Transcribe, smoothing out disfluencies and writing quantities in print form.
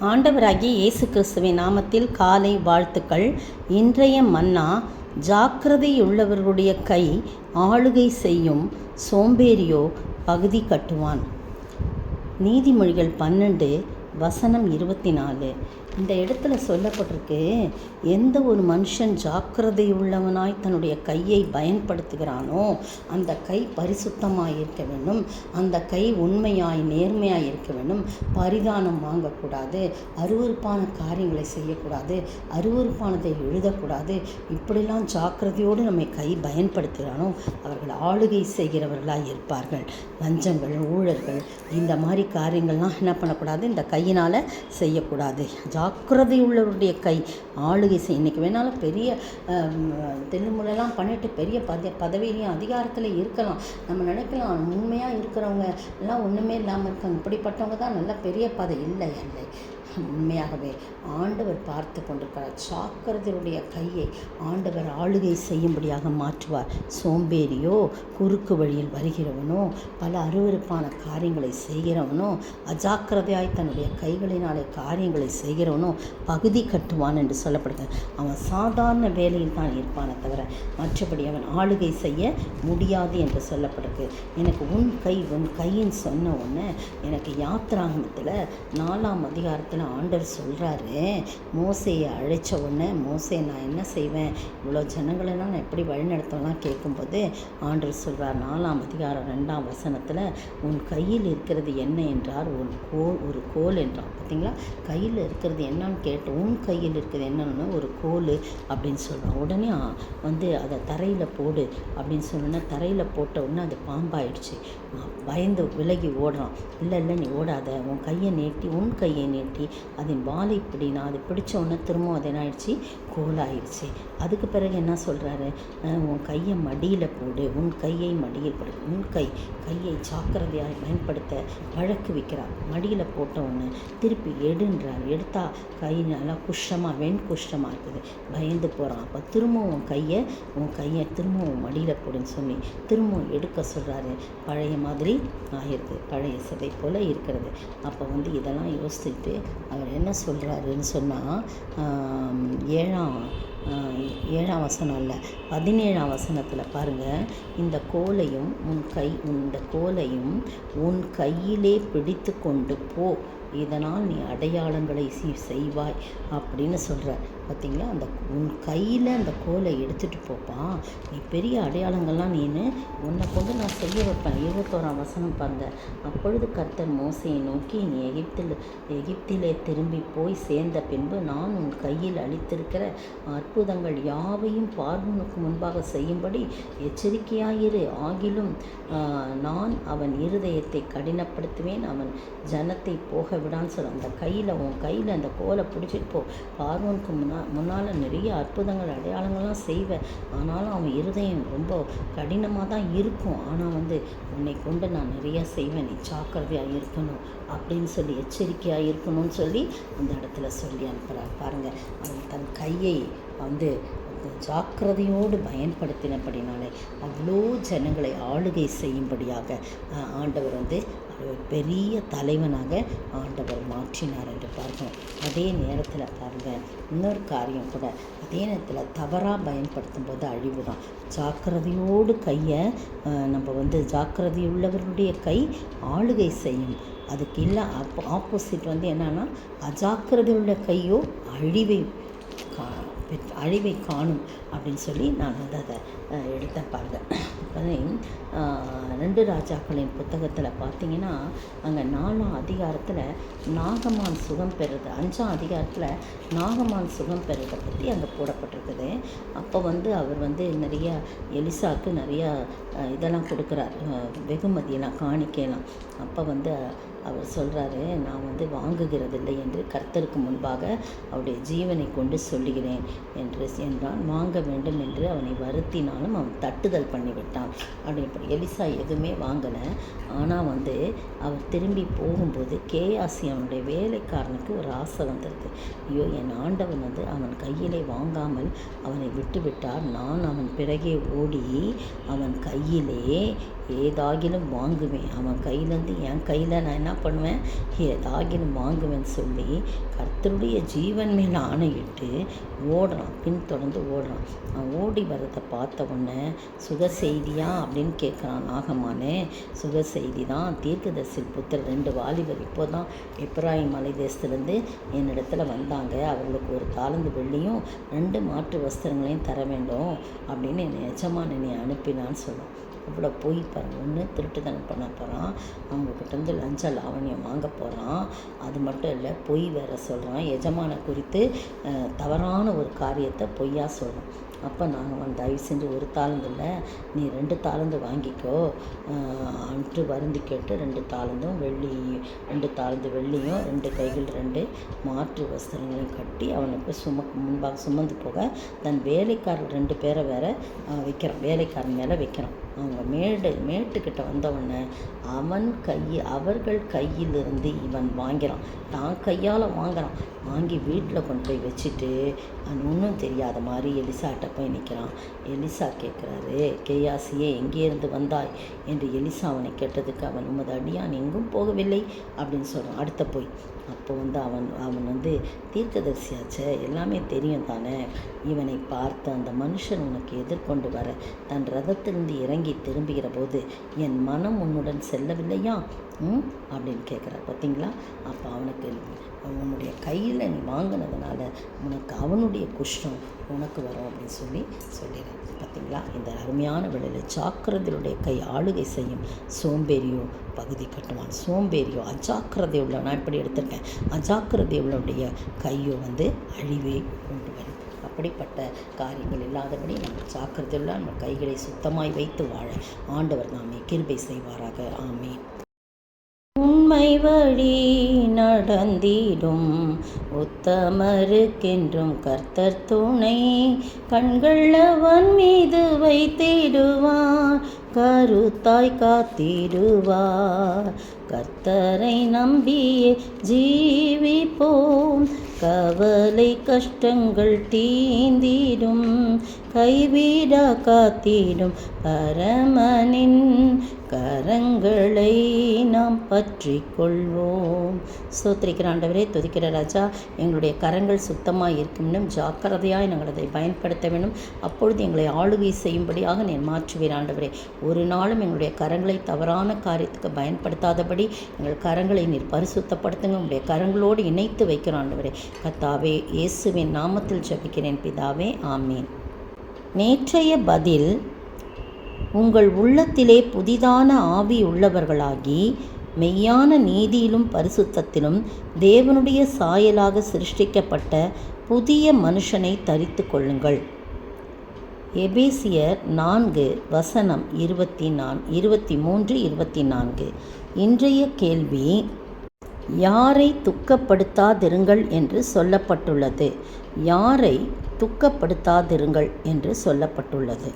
ஆண்டவராகிய இயேசு கிறிஸ்துவின் நாமத்தில் காலை வாழ்த்துக்கள். இன்றைய மன்னா, ஜாக்கிரதையுள்ளவர்களுடைய கை ஆளுகை செய்யும், சோம்பேறியோ பகுதி கட்டுவான். நீதிமொழிகள் 12:24. இந்த இடத்துல சொல்லப்பட்டிருக்கு, எந்த ஒரு மனுஷன் ஜாக்கிரதையுள்ளவனாய் தன்னுடைய கையை பயன்படுத்துகிறானோ அந்த கை பரிசுத்தமாக இருக்க வேண்டும், அந்த கை உண்மையாய் நேர்மையாய் இருக்க வேண்டும், பரிதானம் வாங்கக்கூடாது, அருவருப்பான காரியங்களை செய்யக்கூடாது, அருவருப்பானதை எழுதக்கூடாது. இப்படிலாம் ஜாக்கிரதையோடு நம்ம கை பயன்படுத்துகிறானோ அவர்கள் ஆளுகை செய்கிறவர்களாக இருப்பார்கள். லஞ்சங்கள், ஊழல்கள், இந்த மாதிரி காரியங்கள்லாம் என்ன பண்ணக்கூடாது, இந்த கையினால் செய்யக்கூடாது. ஜாக்கிரதையுள்ளவருடைய கை ஆளுகை செய். இன்றைக்கி வேணாலும் பெரிய தெல்லுமுள்ளெல்லாம் பண்ணிட்டு பெரிய பதவியிலையும் அதிகாரத்தில் இருக்கலாம். நம்ம நினைக்கலாம் உண்மையாக இருக்கிறவங்க எல்லாம் ஒன்றுமே இல்லாமல் இருக்காங்க, இப்படிப்பட்டவங்க தான் நல்ல பெரிய பதவி. இல்லை. உண்மையாகவே ஆண்டவர் பார்த்து கொண்டிருக்கிறார். ஜாக்கிரதையுடைய கையை ஆண்டவர் ஆளுகை செய்யும்படியாக மாற்றுவார். சோம்பேறியோ, குறுக்கு வழியில் வருகிறவனோ, பல அருவருப்பான காரியங்களை செய்கிறவனோ, அஜாக்கிரதையாய் தன்னுடைய கைகளினாலே காரியங்களை செய்கிறவனோ பகுதி கட்டுவான் என்று சொல்லப்படுகிறது. அவன் சாதாரண வேலையில் தான் இருப்பானே தவிர மற்றபடி அவன் ஆளுகை செய்ய முடியாது என்று சொல்லப்படுது. எனக்கு உன் கையின் சொன்ன உடனே எனக்கு யாத்திராகமத்தில் 4ஆம் அதிகாரத்தில் ஆண்டவர் சொல்கிறாரு, மோசையை அழைச்ச உடனே, மோசே நான் என்ன செய்வேன், இவ்வளோ ஜனங்களெல்லாம் நான் எப்படி வழிநடத்தலாம் கேட்கும்போது ஆண்டவர் சொல்கிறார் 4ஆம் அதிகாரம் 2ஆம் வசனத்தில், உன் கையில் இருக்கிறது என்ன என்றார், ஒரு கோல் என்றார். பார்த்தீங்களா, கையில் இருக்கிறது என்னன்னு கேட்டு, உன் கையில் இருக்கிறது என்னன்னு ஒரு கோல் அப்படின்னு சொல்கிறான். உடனே அதை தரையில் போடு அப்படின்னு சொன்னோன்னா, தரையில் போட்ட உடனே அது பாம்பாயிடுச்சு. பயந்து விலகி ஓடுறான். இல்லை நீ ஓடாத, உன் கையை நீட்டி, உன் கையை நீட்டி அதன் வாலை பிடினா, அது பிடிச்ச உடனே திரும்பவும் அது என்ன ஆயிடுச்சு, கோலாயிடுச்சு. அதுக்கு பிறகு என்ன சொல்கிறாரு, உன் கையை மடியில் போடு, உன் கையை மடியில் போடு. உன் கையை ஜாக்கிரதையாக பயன்படுத்த வழக்கு வைக்கிறார். மடியில் போட்ட உடனே திருப்பி எடுன்றார். எடுத்தா கை நல்லா குஷ்டமாக, குஷ்டமாக இருக்குது. பயந்து போகிறான். அப்போ திரும்பவும் உன் கையை திரும்பவும் மடியில் போடுன்னு சொல்லி திரும்பவும் எடுக்க சொல்கிறாரு. பழைய மாதிரி ஆகிருக்கு, பழைய சிதை போல் இருக்கிறது. அப்போ இதெல்லாம் யோசிச்சுட்டு அவர் என்ன சொல்கிறாருன்னு சொன்னால், 7ஆம் வசனம் இல்லை, 17ஆம் வசனத்தில் பாருங்கள், இந்த கோலையும் உன் கையிலே பிடித்து கொண்டு போ, இதனால் நீ அடையாளங்களை செய்வாய் அப்படின்னு சொல்கிறார். பார்த்திங்களா, உன் கையில் அந்த கோலை எடுத்துகிட்டு போப்பான், நீ பெரிய அடையாளங்கள்லாம் உன்னை கொண்டு நான் செய்ய வைப்பேன். 21ஆம் வசனம் பாருங்கள், அப்பொழுது கர்த்தர் மோசையை நோக்கி, நீ எகிப்திலே திரும்பி போய் சேர்ந்த பின்பு நான் உன் கையில் அளித்திருக்கிற அற்புதங்கள் யாவையும் பார்வோனுக்கு முன்பாக செய்யும்படி எச்சரிக்கையாயிரு. ஆகிலும் நான் அவன் இருதயத்தை கடினப்படுத்துவேன், அவன் ஜனத்தை போக விடான்னு சொல்ல. உன் கையில் அந்த கோலை பிடிச்சிட்டு போ, பார்வோனுக்கு முன்னால் நிறைய அற்புதங்கள் அடையாளங்கள்லாம் செய்வேன், ஆனாலும் அவன் இருதயம் ரொம்ப கடினமாக தான் இருக்கும். ஆனால் உன்னை கொண்டு நான் நிறையா செய்வேன், நீ ஜாக்கிரதையாக இருக்கணும் அப்படின்னு சொல்லி, எச்சரிக்கையாக இருக்கணும்னு சொல்லி அந்த இடத்துல சொல்லி அனுப்புகிறார். பாருங்கள், அவன் தன் கையை ஜாக்கிரதையோடு பயன்படுத்தினபடினாலே அவ்வளோ ஜனங்களை ஆளுகை செய்யும்படியாக ஆண்டவர் பெரிய தலைவனாக ஆண்டவர் மாற்றினார் என்று பார்க்கணும். அதே நேரத்தில் பாருங்கள், இன்னொரு காரியம் கூட, அதே நேரத்தில் தவறாக பயன்படுத்தும் போது அழிவு தான். ஜாக்கிரதையோடு கையை நம்ம ஜாக்கிரதையுள்ளவர்களுடைய கை ஆளுகை செய்யும். அதுக்கு இல்லை ஆப்போசிட் என்னன்னா, அஜாக்கிரதையுள்ள கையோ அழிவை காணும் அப்படின்னு சொல்லி நான் அதை எடுத்தேன். பாருங்கள், 2 ராஜாக்களின் புத்தகத்தில் பார்த்தீங்கன்னா, அங்கே 4ஆம் அதிகாரத்தில் நாகமான் சுகம் பெறுறது, 5ஆம் அதிகாரத்தில் நாகமான் சுகம் பெறுறதை பற்றி அங்கே போடப்பட்டிருக்குது. அப்போ அவர் நிறைய எலிசாவுக்கு நிறையா இதெல்லாம் கொடுக்குறார், வெகுமதியெல்லாம், காணிக்கையெல்லாம். அப்போ அவர் சொல்கிறாரு, நான் வாங்குகிறதில்லை என்று கர்த்தருக்கு முன்பாக அவருடைய ஜீவனை கொண்டு சொல்லுகிறேன் என்றான். வாங்க வேண்டும் என்று அவனை வருத்தினாலும் அவன் தட்டுதல் பண்ணிவிட்டான். அப்படி எலிசா எதுவுமே வாங்கலை. ஆனால் அவர் திரும்பி போகும்போது கேயாசி அவனுடைய வேலைக்காரனுக்கு ஒரு ஆசை வந்திருக்கு. ஐயோ, என் ஆண்டவன் அவன் கையிலே வாங்காமல் அவனை விட்டுவிட்டார், நான் அவன் பிறகே ஓடி அவன் கையிலே ஏதாகிலும் வாங்குவேன், அவன் கையிலேருந்து என் கையில் நான் என்ன என்ன பண்ணுவேன், ஏதாகிலும் வாங்குவேன்னு சொல்லி கர்த்தருடைய ஜீவன் மேலே ஆணையிட்டு ஓடுறான், பின்தொடர்ந்து ஓடுறான். அவன் ஓடி வர்றதை பார்த்த உடனே சுக செய்தியா அப்படின்னு கேட்குறான் நாகமானே. சுக செய்தி தான், தீர்க்கதரிசி புத்தர் 2 வாலிபர் இப்போ தான் எப்ராயிம் மலை தேசத்துலேருந்து என்னிடத்துல வந்தாங்க. அவர்களுக்கு 1 தாலந்து வெள்ளியும் 2 மாற்று வஸ்திரங்களையும் தர வேண்டும் அப்படின்னு என்னை எஜமான் என்னை அனுப்பினான்னு சொல்லுவான். அவ்வளோ போய் பாருங்க, ஒன்று திருட்டுத்தனம் பண்ண போகிறான், அவங்கக்கிட்டேருந்து லஞ்ச லாவணியம் வாங்க போகிறான். அது மட்டும் இல்லை, பொய் வேற சொல்கிறான், எஜமான குறித்து தவறான ஒரு காரியத்தை பொய்யா சொல்கிறான். அப்போ நாங்கள் தயவு செஞ்சு 1 தாலந்து இல்லை, நீ 2 தாலந்து வாங்கிக்கோ அன்று வருந்தி கேட்டு 2 தாலந்தும் 2 தாலந்து வெள்ளியும் 2 கைகள் 2 மாற்று வஸ்திரங்களையும் கட்டி அவனுக்கு முன்பாக சுமந்து போக தன் வேலைக்காரர் 2 பேரை வேற வைக்கிறான், வேலைக்காரன் மேலே வைக்கிறான். அவங்க மேட்டுக்கிட்ட வந்தவொடனே அவர்கள் கையிலிருந்து இவன் வாங்கிறான், தான் கையால் வாங்குறான். வாங்கி வீட்டில் கொண்டு போய் வச்சுட்டு ஒன்றும் தெரியாத மாதிரி எலிசாட்ட போய் நிற்கிறான். எலிசா கேட்குறாரு, கேயாசியே எங்கேருந்து வந்தாய் என்று எலிசா அவனை கேட்டதுக்கு அவன் உமது அடியான் எங்கும் போகவில்லை அப்படின்னு சொல்கிறான். அடுத்த போய் அப்போ அவன் தீர்க்கதரிசியாச்சே, எல்லாமே தெரியும் தானே. இவனை பார்த்து அந்த மனுஷன் உனக்கு எதிர்கொண்டு வர தன் ரதத்திலிருந்து இறங்கி திரும்புகிற போது என் மனம் உன்னுடன் செல்லவில்லையா அப்படின்னு கேட்குறார். பார்த்தீங்களா? அப்போ அவனுக்கு உன்னுடைய கையில் நீ வாங்கினதுனால உனக்கு அவனுடைய குஷ்டம் உனக்கு வரும் அப்படின்னு சொல்லிடுறேன். பார்த்தீங்களா? இந்த அருமையான வேளையில் ஜாக்கிரதையுடைய கை ஆளுகை செய்யும், சோம்பேறியோ பகுதி கட்டுவான். சோம்பேறியோ அஜாக்கிரதை உள்ள, நான் இப்படி எடுத்திருக்கேன், அஜாக்கிரதை உள்ளவுடைய கையோ அழிவே கொண்டு வரும். அப்படிப்பட்ட காரியங்கள் இல்லாதபடி நம்ம ஜாக்கிரதையுள்ள நம்ம கைகளை சுத்தமாய் வைத்து வாழ ஆண்டவர் நாமே கிருபை செய்வாராக. ஆமீன். உண்மை வழி நடந்திடும் உத்தமருக்கென்றும் கர்த்தர் துணை, கண்கள் அவன் மீது வைத்திடுவார், கருத்தாய் காத்திடுவார். கர்த்தரை நம்பியே ஜீவிப்போம், கவலை கஷ்டங்கள் தீந்திடும், கைவிடா காத்திடும் பரமனின் கரங்களை நாம் பற்றி கொள்வோம். ஸ்தோத்திரிக்கிற ஆண்டவரே, துதிக்கிற ராஜா, எங்களுடைய கரங்கள் சுத்தமாக இருக்கும், ஜாக்கிரதையாய் நாங்கள் அதை பயன்படுத்த வேண்டும். அப்பொழுது எங்களை ஆளுகை செய்யும்படியாக நீர் மாற்றுவீர் ஆண்டவரே. ஒரு நாளும் எங்களுடைய கரங்களை தவறான காரியத்துக்கு பயன்படுத்தாதபடி எங்கள் கரங்களை நீர் பரிசுத்தப்படுத்துங்க. உங்களுடைய கரங்களோடு இணைத்து வைக்கிற ஆண்டவரே. கர்த்தாவே, இயேசுவின் நாமத்தில் ஜெபிக்கிறேன் பிதாவே, ஆமீன். நேற்றைய பதில், உங்கள் உள்ளத்திலே புதிதான ஆவி உள்ளவர்களாகி மெய்யான நீதியிலும் பரிசுத்தத்திலும் தேவனுடைய சாயலாக சிருஷ்டிக்கப்பட்ட புதிய மனுஷனை தரித்து கொள்ளுங்கள். எபேசியர் 4:23-24. இன்றைய கேள்வி, யாரை துக்கப்படுத்தாதிருங்கள் என்று சொல்லப்பட்டுள்ளது? யாரை துக்கப்படுத்தாதிருங்கள் என்று சொல்லப்பட்டுள்ளது?